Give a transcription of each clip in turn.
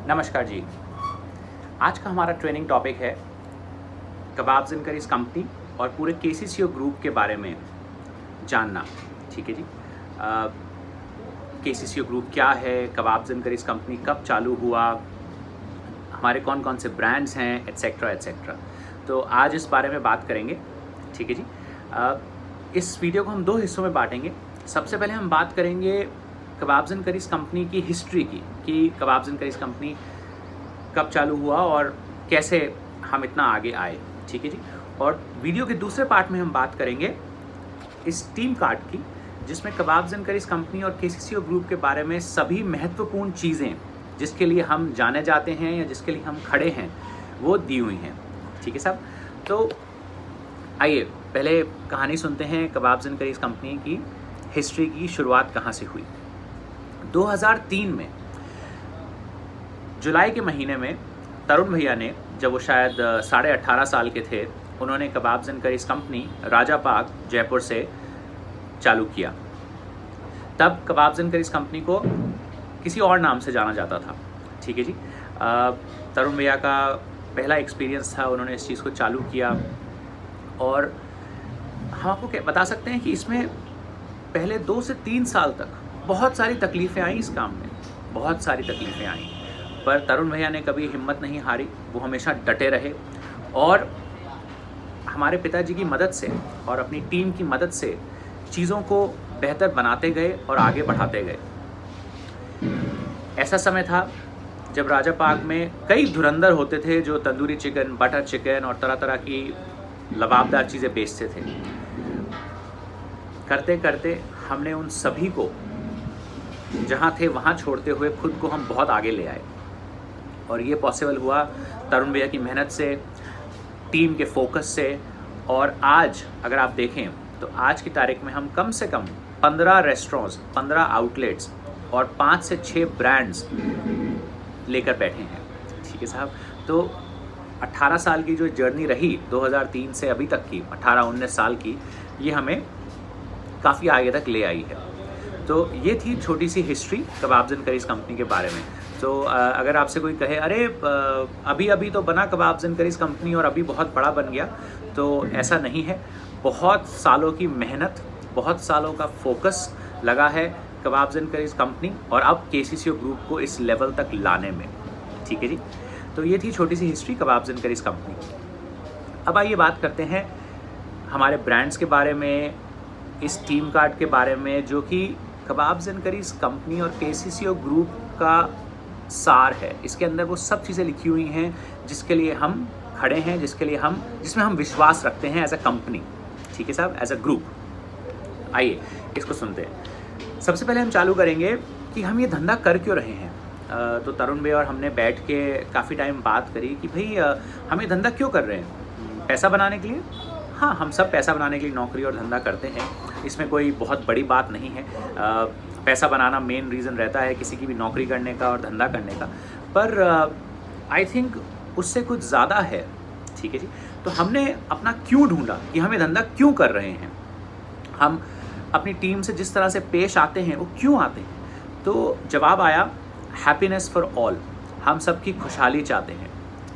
नमस्कार जी। आज का हमारा ट्रेनिंग टॉपिक है कबाब्स एंड करीज कंपनी और पूरे केसीसीओ ग्रुप के बारे में जानना। ठीक है जी। केसीसीओ ग्रुप क्या है, कबाब्स एंड करीज कंपनी कब चालू हुआ, हमारे कौन कौन से ब्रांड्स हैं, एट्सेट्रा एट्सेट्रा। तो आज इस बारे में बात करेंगे। ठीक है जी। इस वीडियो को हम दो हिस्सों में बांटेंगे। सबसे पहले हम बात करेंगे कबाब्स एंड करीज कंपनी की हिस्ट्री की, कि कबाब्स एंड करीज कंपनी कब चालू हुआ और कैसे हम इतना आगे आए। ठीक है जी। और वीडियो के दूसरे पार्ट में हम बात करेंगे इस टीम कार्ड की, जिसमें कबाब्स एंड करीज कंपनी और केसीसीओ ग्रुप के बारे में सभी महत्वपूर्ण चीज़ें जिसके लिए हम जाने जाते हैं या जिसके लिए हम खड़े हैं वो दी हुई हैं। ठीक है साहब। तो आइए पहले कहानी सुनते हैं कबाब्स एंड करीज कंपनी की हिस्ट्री की शुरुआत कहाँ से हुई। 2003 में जुलाई के महीने में तरुण भैया ने, जब वो शायद 18.5 साल के थे, उन्होंने kebabs and Curries company Raja park Jaipur से चालू किया। तब कबाब्स एंड करीज कंपनी को किसी और नाम से जाना जाता था। ठीक है जी। तरुण भैया का पहला एक्सपीरियंस था, उन्होंने इस चीज़ को चालू किया और हम आपको क्या बता सकते हैं कि इसमें पहले 2 से 3 साल तक बहुत सारी तकलीफ़ें आई इस काम में, बहुत सारी तकलीफ़ें आई, पर तरुण भैया ने कभी हिम्मत नहीं हारी, वो हमेशा डटे रहे और हमारे पिताजी की मदद से और अपनी टीम की मदद से चीज़ों को बेहतर बनाते गए और आगे बढ़ाते गए। ऐसा समय था जब राजा पार्क में कई धुरंधर होते थे जो तंदूरी चिकन, बटर चिकन और तरह तरह की लबाबदार चीज़ें बेचते थे। करते करते हमने उन सभी को जहाँ थे वहाँ छोड़ते हुए खुद को हम बहुत आगे ले आए और ये पॉसिबल हुआ तरुण भैया की मेहनत से, टीम के फोकस से। और आज अगर आप देखें तो आज की तारीख में हम कम से कम 15 रेस्टोरेंट्स, 15 आउटलेट्स और 5 से 6 ब्रांड्स लेकर बैठे हैं। ठीक है साहब। तो 18 साल की जो जर्नी रही 2003 से अभी तक की, 18-19 साल की, ये हमें काफ़ी आगे तक ले आई है। तो ये थी छोटी सी history Kebabs and Curries Company के बारे में। तो अगर आपसे कोई कहे अरे अभी अभी तो बना कबाब्स एंड करीज कंपनी और अभी बहुत बड़ा बन गया, तो ऐसा नहीं है। बहुत सालों की मेहनत, बहुत सालों का फोकस लगा है कबाब्स एंड करीज कंपनी और अब केसीसीओ ग्रुप को इस लेवल तक लाने में। ठीक है जी। तो ये थी छोटी सी history Kebabs and Curries Company. अब आइए बात करते हैं हमारे ब्रांड्स के बारे में, इस टीम कार्ड के बारे में, जो कि कबाब्स एंड करीज कंपनी और केसीसीओ ग्रुप का सार है। इसके अंदर वो सब चीज़ें लिखी हुई हैं जिसके लिए हम खड़े हैं, जिसमें हम विश्वास रखते हैं एज अ कंपनी। ठीक है साहब, एज अ ग्रुप। आइए इसको सुनते हैं। सबसे पहले हम चालू करेंगे कि हम ये धंधा कर क्यों रहे हैं। तो तरुण भाई और हमने बैठ के काफ़ी टाइम बात करी कि भाई हम ये धंधा क्यों कर रहे हैं। पैसा बनाने के लिए? हाँ, हम सब पैसा बनाने के लिए नौकरी और धंधा करते हैं, इसमें कोई बहुत बड़ी बात नहीं है। पैसा बनाना मेन रीज़न रहता है किसी की भी नौकरी करने का और धंधा करने का, पर आई थिंक उससे कुछ ज़्यादा है। ठीक है जी। तो हमने अपना क्यों ढूंढा कि हम ये धंधा क्यों कर रहे हैं, हम अपनी टीम से जिस तरह से पेश आते हैं वो क्यों आते हैं। तो जवाब आया हैप्पीनेस फॉर ऑल, हम सबकी खुशहाली चाहते हैं।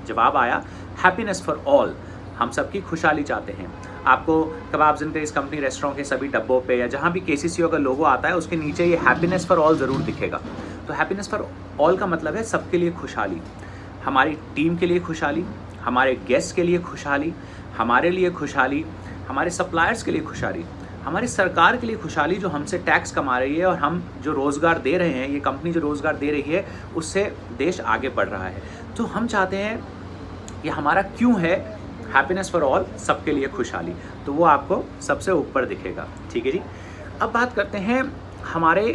जवाब आया हैप्पीनेस फॉर ऑल, हम सबकी खुशहाली चाहते हैं। आपको kebabs and Curries company restaurant के सभी डब्बों पे या जहाँ भी केसीसीओ का लोगो आता है उसके नीचे ये हैप्पीनेस फॉर ऑल ज़रूर दिखेगा। तो हैप्पीनेस फॉर ऑल का मतलब है सबके लिए खुशहाली, हमारी टीम के लिए खुशहाली, हमारे गेस्ट के लिए खुशहाली, हमारे लिए खुशहाली, हमारे सप्लायर्स के लिए खुशहाली, हमारी सरकार के लिए खुशहाली जो हमसे टैक्स कमा रही है और हम जो रोज़गार दे रहे हैं, ये कंपनी जो रोज़गार दे रही है उससे देश आगे बढ़ रहा है। तो हम चाहते हैं कि हमारा क्यों है हैप्पीनेस फॉर ऑल, सबके लिए खुशहाली। तो वो आपको सबसे ऊपर दिखेगा। ठीक है जी। अब बात करते हैं हमारे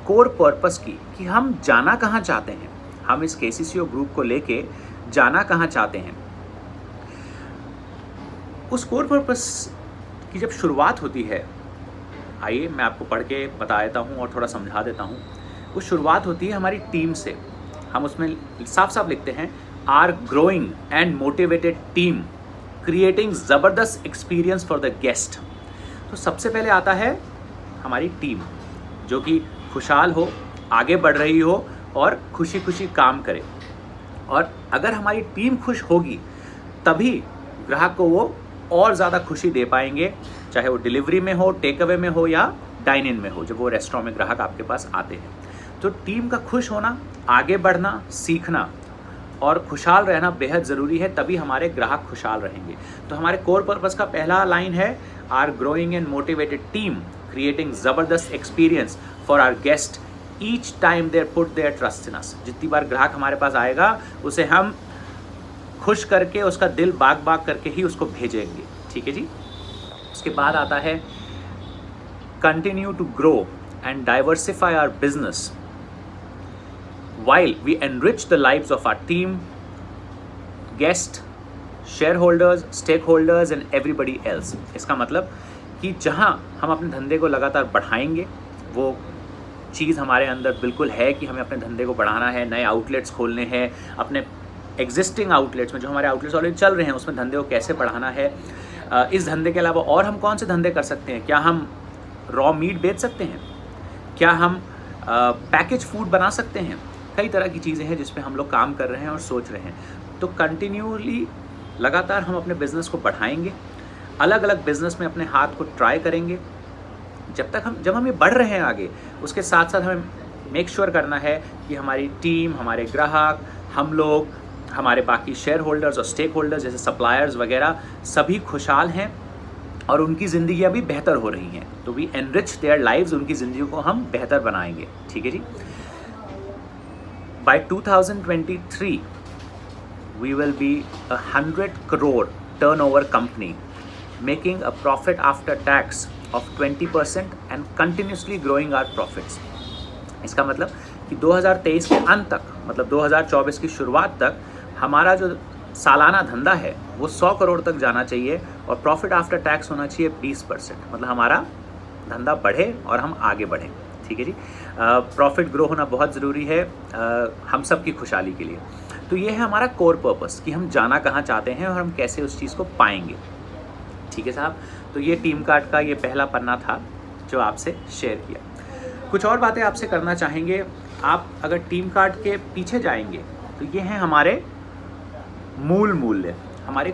कोर पर्पस की, कि हम जाना कहाँ चाहते हैं, हम इस केसीसीओ ग्रुप को लेके जाना कहाँ चाहते हैं। उस कोर पर्पस की जब शुरुआत होती है, आइए मैं आपको पढ़ के बता देता हूँ और थोड़ा समझा देता हूँ। वो शुरुआत होती है हमारी टीम से। हम उसमें साफ साफ लिखते हैं, are growing and motivated team creating ज़बरदस्त एक्सपीरियंस फॉर द गेस्ट। तो सबसे पहले आता है हमारी टीम जो कि खुशहाल हो, आगे बढ़ रही हो और खुशी खुशी काम करे। और अगर हमारी टीम खुश होगी तभी ग्राहक को वो और ज़्यादा खुशी दे पाएंगे, चाहे वो डिलीवरी में हो, टेक अवे में हो या डाइन इन में हो, जब वो रेस्टोरेंट में ग्राहक आपके पास आते हैं। तो टीम का खुश होना, आगे बढ़ना, सीखना और खुशहाल रहना बेहद ज़रूरी है, तभी हमारे ग्राहक खुशहाल रहेंगे। तो हमारे कोर पर्पस का पहला लाइन है our growing and motivated team creating ज़बरदस्त experience for our guest each time they're put their trust in us. जितनी बार ग्राहक हमारे पास आएगा उसे हम खुश करके, उसका दिल बाग बाग करके ही उसको भेजेंगे। ठीक है जी। उसके बाद आता है continue to grow and diversify our business while we enrich the lives of our team, guests, shareholders, stakeholders and everybody else। इसका मतलब कि जहाँ हम अपने धंधे को लगातार बढ़ाएंगे, वो चीज़ हमारे अंदर बिल्कुल है कि हमें अपने धंधे को बढ़ाना है, नए आउटलेट्स खोलने हैं, अपने एग्जिस्टिंग आउटलेट्स में, जो हमारे आउटलेट्स ऑलरेडी चल रहे हैं उसमें धंधे को कैसे बढ़ाना है। इस धंधे के अलावा और हम कौन से धंधे कर सकते हैं? क्या हम रॉ मीट बेच सकते हैं? क्या हम पैकेज फूड बना सकते हैं? कई तरह की चीज़ें हैं जिस पे हम लोग काम कर रहे हैं और सोच रहे हैं। तो कंटिन्यूअली लगातार हम अपने बिज़नेस को बढ़ाएंगे, अलग अलग बिज़नेस में अपने हाथ को ट्राई करेंगे। जब हम ये बढ़ रहे हैं आगे, उसके साथ साथ हमें मेक श्योर करना है कि हमारी टीम, हमारे ग्राहक, हम लोग, हमारे बाकी शेयर होल्डर्स और स्टेक होल्डर्स जैसे सप्लायर्स वगैरह सभी खुशहाल हैं और उनकी ज़िंदगियाँ भी बेहतर हो रही हैं। तो वी एनरिच देयर लाइव्स, उनकी ज़िंदगी को हम बेहतर बनाएंगे। ठीक है जी। By 2023, we will be a 100 crore turnover company, making a profit after tax of 20% and continuously growing our profits। इसका मतलब कि 2023 के अंत तक, मतलब 2024 की शुरुआत तक हमारा जो सालाना धंधा है वो 100 करोड़ तक जाना चाहिए और प्रॉफिट आफ्टर टैक्स होना चाहिए 20%। मतलब हमारा धंधा बढ़े और हम आगे बढ़ें। ठीक है जी। प्रॉफिट ग्रो होना बहुत ज़रूरी है हम सब की खुशहाली के लिए। तो ये है हमारा कोर पर्पस कि हम जाना कहाँ चाहते हैं और हम कैसे उस चीज़ को पाएंगे। ठीक है साहब। तो ये टीम कार्ड का ये पहला पन्ना था जो आपसे शेयर किया। कुछ और बातें आपसे करना चाहेंगे। आप अगर टीम कार्ड के पीछे जाएंगे तो ये हैं हमारे मूल मूल्य, हमारे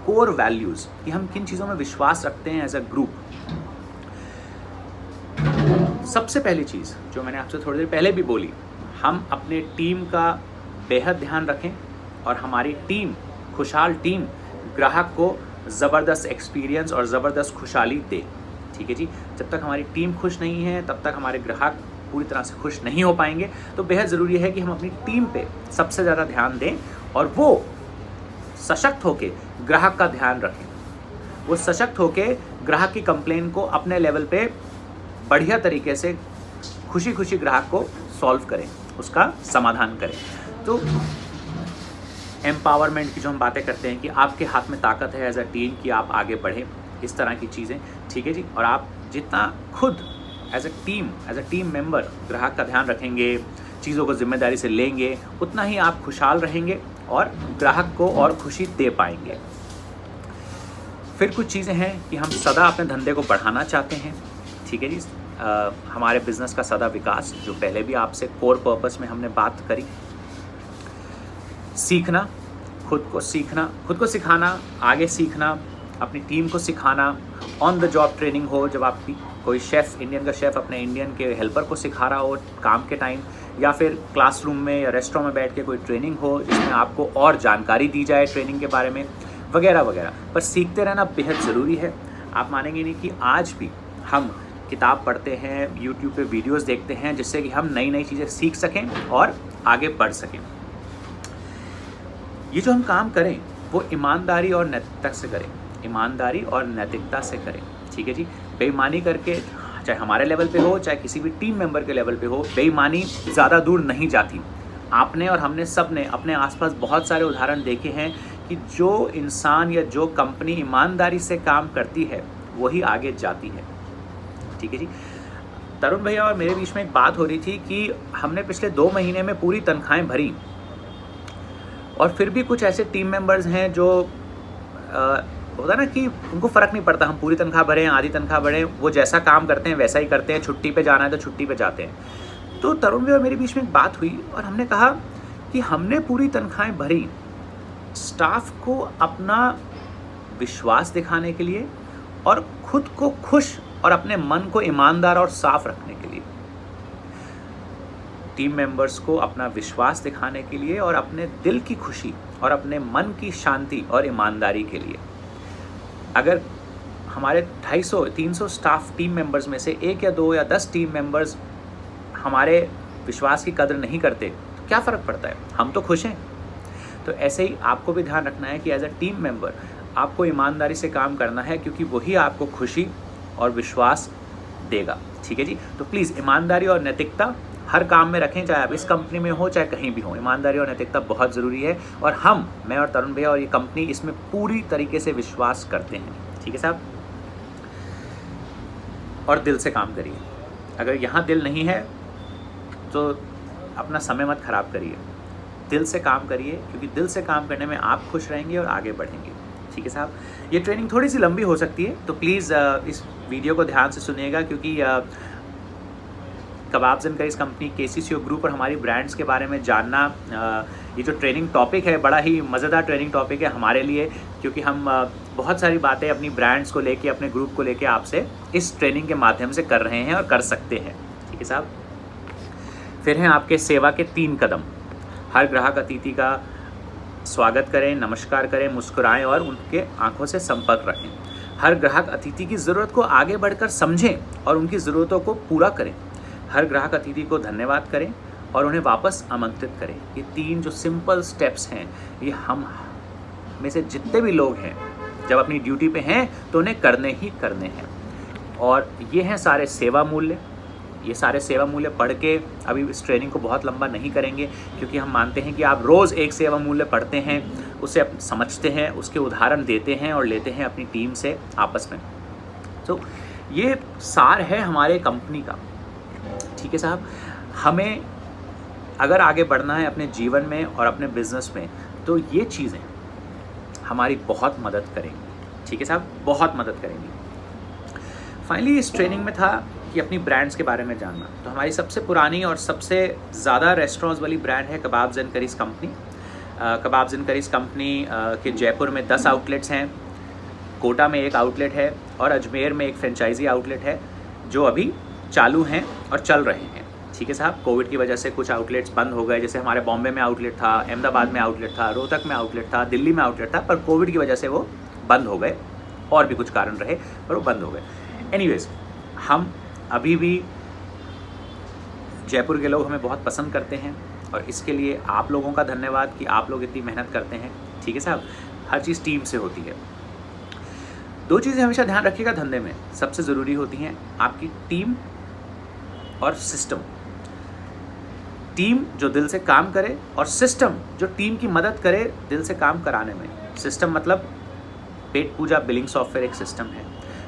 कोर वैल्यूज़ कि हम किन चीज़ों में विश्वास रखते हैं एज अ ग्रुप। सबसे पहली चीज़ जो मैंने आपसे थोड़ी देर पहले भी बोली, हम अपने टीम का बेहद ध्यान रखें और हमारी टीम, खुशहाल टीम, ग्राहक को ज़बरदस्त एक्सपीरियंस और ज़बरदस्त खुशहाली दे। ठीक है जी। जब तक हमारी टीम खुश नहीं है तब तक हमारे ग्राहक पूरी तरह से खुश नहीं हो पाएंगे। तो बेहद ज़रूरी है कि हम अपनी टीम पे सबसे ज़्यादा ध्यान दें और वो सशक्त होकर ग्राहक का ध्यान रखें। वो सशक्त होकर ग्राहक की कंप्लेन को अपने लेवल पे बढ़िया तरीके से खुशी खुशी ग्राहक को सॉल्व करें, उसका समाधान करें। तो एम्पावरमेंट की जो हम बातें करते हैं कि आपके हाथ में ताकत है एज अ टीम कि आप आगे बढ़ें, इस तरह की चीज़ें। ठीक है जी। और आप जितना खुद एज अ टीम मेंबर ग्राहक का ध्यान रखेंगे, चीज़ों को जिम्मेदारी से लेंगे, उतना ही आप खुशहाल रहेंगे और ग्राहक को और खुशी दे पाएंगे। फिर कुछ चीज़ें हैं कि हम सदा अपने धंधे को बढ़ाना चाहते हैं। ठीक है जी। हमारे बिज़नेस का सदा विकास, जो पहले भी आपसे कोर पर्पस में हमने बात करी। सीखना, खुद को सिखाना, आगे सीखना, अपनी टीम को सिखाना, ऑन द जॉब ट्रेनिंग हो, जब आप कोई शेफ़, इंडियन का शेफ़ अपने इंडियन के हेल्पर को सिखा रहा हो काम के टाइम, या फिर क्लासरूम में या रेस्टोरेंट में बैठ के कोई ट्रेनिंग हो जिसमें आपको और जानकारी दी जाए ट्रेनिंग के बारे में, वगैरह वगैरह। पर सीखते रहना बेहद ज़रूरी है। आप मानेंगे नहीं कि आज भी हम किताब पढ़ते हैं, यूट्यूब पे वीडियोस देखते हैं जिससे कि हम नई नई चीज़ें सीख सकें और आगे बढ़ सकें। ये जो हम काम करें वो ईमानदारी और नैतिकता से करें, ईमानदारी और नैतिकता से करें। ठीक है जी। बेईमानी करके, चाहे हमारे लेवल पे हो चाहे किसी भी टीम मेंबर के लेवल पे हो, बेईमानी ज़्यादा दूर नहीं जाती। आपने और हमने सब ने अपने आसपास बहुत सारे उदाहरण देखे हैं कि जो इंसान या जो कंपनी ईमानदारी से काम करती है वही आगे जाती है। ठीक है जी। तरुण भैया और मेरे बीच में एक बात हो रही थी कि हमने पिछले 2 महीने में पूरी तनख्वाहें भरी और फिर भी कुछ ऐसे टीम मेंबर्स हैं जो होता ना कि उनको फ़र्क नहीं पड़ता, हम पूरी तनख्वाह भरें, आधी तनख्वाह भरें, वो जैसा काम करते हैं वैसा ही करते हैं, छुट्टी पे जाना है तो छुट्टी पे जाते हैं। तो तरुण भैया और मेरे बीच में एक बात हुई और हमने कहा कि हमने पूरी तनख्वाहें भरी स्टाफ को अपना विश्वास दिखाने के लिए और खुद को खुश और अपने मन को ईमानदार और साफ रखने के लिए। टीम मेंबर्स को अपना विश्वास दिखाने के लिए और अपने दिल की खुशी और अपने मन की शांति और ईमानदारी के लिए। अगर हमारे 250-300 स्टाफ टीम मेंबर्स में से 1 या 2 या 10 टीम मेंबर्स हमारे विश्वास की कदर नहीं करते तो क्या फ़र्क पड़ता है, हम तो खुश हैं। तो ऐसे ही आपको भी ध्यान रखना है कि एज अ टीम मेंबर आपको ईमानदारी से काम करना है, क्योंकि वही आपको खुशी और विश्वास देगा। ठीक है जी। तो प्लीज़ ईमानदारी और नैतिकता हर काम में रखें, चाहे आप इस कंपनी में हो चाहे कहीं भी हो। ईमानदारी और नैतिकता बहुत ज़रूरी है और मैं और तरुण भैया और ये कंपनी इसमें पूरी तरीके से विश्वास करते हैं। ठीक है साहब। और दिल से काम करिए। अगर यहाँ दिल नहीं है तो अपना समय मत खराब करिए, दिल से काम करिए, क्योंकि दिल से काम करने में आप खुश रहेंगे और आगे बढ़ेंगे। ठीक है साहब। ये ट्रेनिंग थोड़ी सी लंबी हो सकती है, तो प्लीज़ इस वीडियो को ध्यान से सुनिएगा, क्योंकि kebabs and Curries company KCCO group और हमारी ब्रांड्स के बारे में जानना, ये जो ट्रेनिंग टॉपिक है बड़ा ही मज़ेदार ट्रेनिंग टॉपिक है हमारे लिए, क्योंकि हम बहुत सारी बातें अपनी ब्रांड्स को लेके, अपने ग्रुप को लेके आपसे इस ट्रेनिंग के माध्यम से कर रहे हैं और कर सकते हैं। ठीक है साहब। फिर हैं आपके सेवा के 3 कदम। हर ग्राहक अतिथि का स्वागत करें, नमस्कार करें, मुस्कुराएं और उनके आंखों से संपर्क रखें। हर ग्राहक अतिथि की ज़रूरत को आगे बढ़कर समझें और उनकी ज़रूरतों को पूरा करें। हर ग्राहक अतिथि को धन्यवाद करें और उन्हें वापस आमंत्रित करें। ये 3 जो सिंपल स्टेप्स हैं, ये हम में से जितने भी लोग हैं जब अपनी ड्यूटी पे हैं तो उन्हें करने ही करने हैं। और ये हैं सारे सेवा मूल्य। ये सारे सेवा मूल्य पढ़ के अभी इस ट्रेनिंग को बहुत लंबा नहीं करेंगे, क्योंकि हम मानते हैं कि आप रोज़ एक सेवा मूल्य पढ़ते हैं, उसे समझते हैं, उसके उदाहरण देते हैं और लेते हैं अपनी टीम से आपस में। तो ये सार है हमारे कंपनी का। ठीक है साहब। हमें अगर आगे बढ़ना है अपने जीवन में और अपने बिजनेस में, तो ये चीज़ें हमारी बहुत मदद करेंगी। ठीक है साहब, बहुत मदद करेंगी। फाइनली इस ट्रेनिंग में था कि अपनी ब्रांड्स के बारे में जानना। तो हमारी सबसे पुरानी और सबसे ज़्यादा रेस्टोरेंट्स वाली ब्रांड है Kebabs and Curries company. Kebabs and Curries Company के जयपुर में 10 आउटलेट्स हैं, कोटा में 1 आउटलेट है और अजमेर में 1 फ्रेंचाइजी आउटलेट है, जो अभी चालू हैं और चल रहे हैं। ठीक है साहब। कोविड की वजह से कुछ आउटलेट्स बंद हो गए, जैसे हमारे बॉम्बे में आउटलेट था, अहमदाबाद में आउटलेट था, रोहतक में आउटलेट था, दिल्ली में आउटलेट था, पर कोविड की वजह से वो बंद हो गए। और भी कुछ कारण रहे पर वो बंद हो गए। एनीवेज, हम अभी भी जयपुर के लोग हमें बहुत पसंद करते हैं और इसके लिए आप लोगों का धन्यवाद कि आप लोग इतनी मेहनत करते हैं। ठीक है साहब। हर चीज़ टीम से होती है। 2 चीज़ें हमेशा ध्यान रखिएगा धंधे में, सबसे ज़रूरी होती हैं आपकी टीम और सिस्टम। टीम जो दिल से काम करे और सिस्टम जो टीम की मदद करे दिल से काम कराने में। सिस्टम मतलब पेट पूजा बिलिंग सॉफ्टवेयर एक सिस्टम है।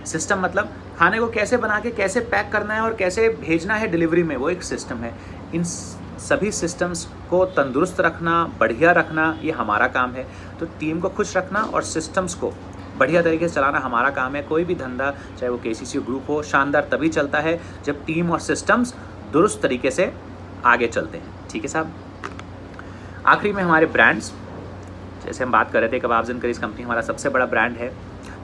सिस्टम मतलब खाने को कैसे बना के कैसे पैक करना है और कैसे भेजना है डिलीवरी में, वो एक सिस्टम है। इन सभी सिस्टम्स को तंदुरुस्त रखना, बढ़िया रखना, ये हमारा काम है। तो टीम को खुश रखना और सिस्टम्स को बढ़िया तरीके से चलाना हमारा काम है। कोई भी धंधा, चाहे वो KCCO ग्रुप हो, शानदार तभी चलता है जब टीम और सिस्टम्स दुरुस्त तरीके से आगे चलते हैं। ठीक है साहब। आखिरी में हमारे ब्रांड्स, जैसे हम बात कर रहे थे, कबाब्स एंड करीज कंपनी हमारा सबसे बड़ा ब्रांड है।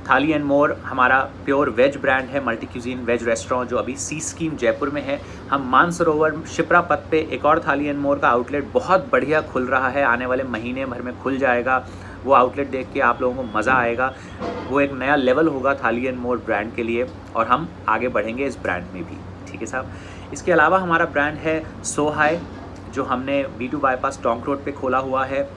थाली एंड मोर हमारा प्योर वेज ब्रांड है, मल्टी क्यूजीन वेज रेस्टोरेंट जो अभी सी स्कीम जयपुर में है। हम मानसरोवर शिप्रा पथ पे एक और थाली एंड मोर का आउटलेट बहुत बढ़िया खुल रहा है, आने वाले महीने भर में खुल जाएगा। वो आउटलेट देख के आप लोगों को मज़ा आएगा। वो एक नया लेवल होगा थाली एंड मोर ब्रांड के लिए और हम आगे बढ़ेंगे इस ब्रांड में भी। ठीक है साहब। इसके अलावा हमारा ब्रांड है सो हाई, जो हमने B2 बाईपास टोंक रोड पे खोला हुआ है।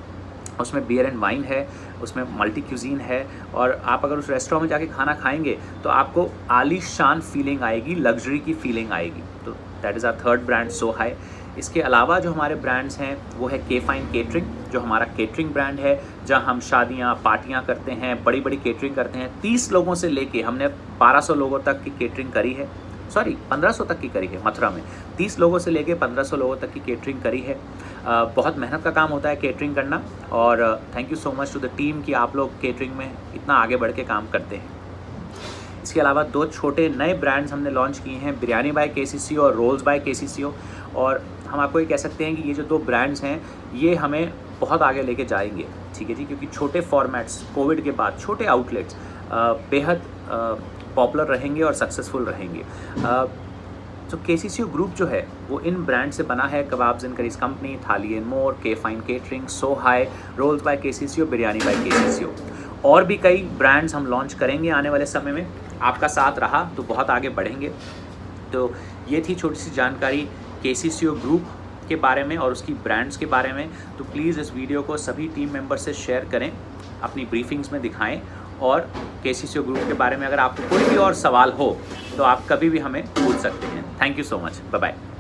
उसमें बियर एंड वाइन है, उसमें मल्टी क्यूजीन है और आप अगर उस रेस्टोरेंट में जाके खाना खाएंगे तो आपको आलीशान फीलिंग आएगी, लग्जरी की फीलिंग आएगी। तो that is our third brand so high. इसके अलावा जो हमारे ब्रांड्स हैं वो है के फाइन केटरिंग, जो हमारा केटरिंग ब्रांड है, जहां हम शादियां पार्टियां करते हैं, बड़ी बड़ी केटरिंग करते हैं। 30 लोगों से लेके हमने 1200 लोगों तक की केटरिंग करी है, 1500 तक की करी है मथुरा में। 30 लोगों से लेके 1500 लोगों तक की केटरिंग करी है। बहुत मेहनत का काम होता है केटरिंग करना और thank you so much to the team कि आप लोग केटरिंग में इतना आगे बढ़ के काम करते हैं। इसके अलावा 2 छोटे नए ब्रांड्स हमने लॉन्च किए हैं, बिरयानी बाय KCCO और रोल्स बाय KCCO। और हम आपको ये कह सकते हैं कि ये जो 2 ब्रांड्स हैं ये हमें बहुत आगे लेके जाएंगे, ठीक है जी, क्योंकि छोटे फॉर्मेट्स कोविड के बाद छोटे आउटलेट्स बेहद पॉपुलर रहेंगे और सक्सेसफुल रहेंगे। तो केसीसीओ ग्रुप जो है वो इन ब्रांड से बना है। Kebabs and Curries Company, Thali and More, K fine catering, so high, rolls by KCCO, biryani by KCCO, और भी कई ब्रांड्स हम लॉन्च करेंगे आने वाले समय में। आपका साथ रहा तो बहुत आगे बढ़ेंगे। तो ये थी छोटी सी जानकारी केसीसीओ ग्रुप के बारे में और उसकी ब्रांड्स के बारे में। तो प्लीज़ इस वीडियो को सभी टीम मेंबर से शेयर करें, अपनी ब्रीफिंग्स में दिखाएं, और केसीसीओ ग्रुप के बारे में अगर आपको कोई भी और सवाल हो तो आप कभी भी हमें पूछ सकते हैं। Thank you so much, bye bye.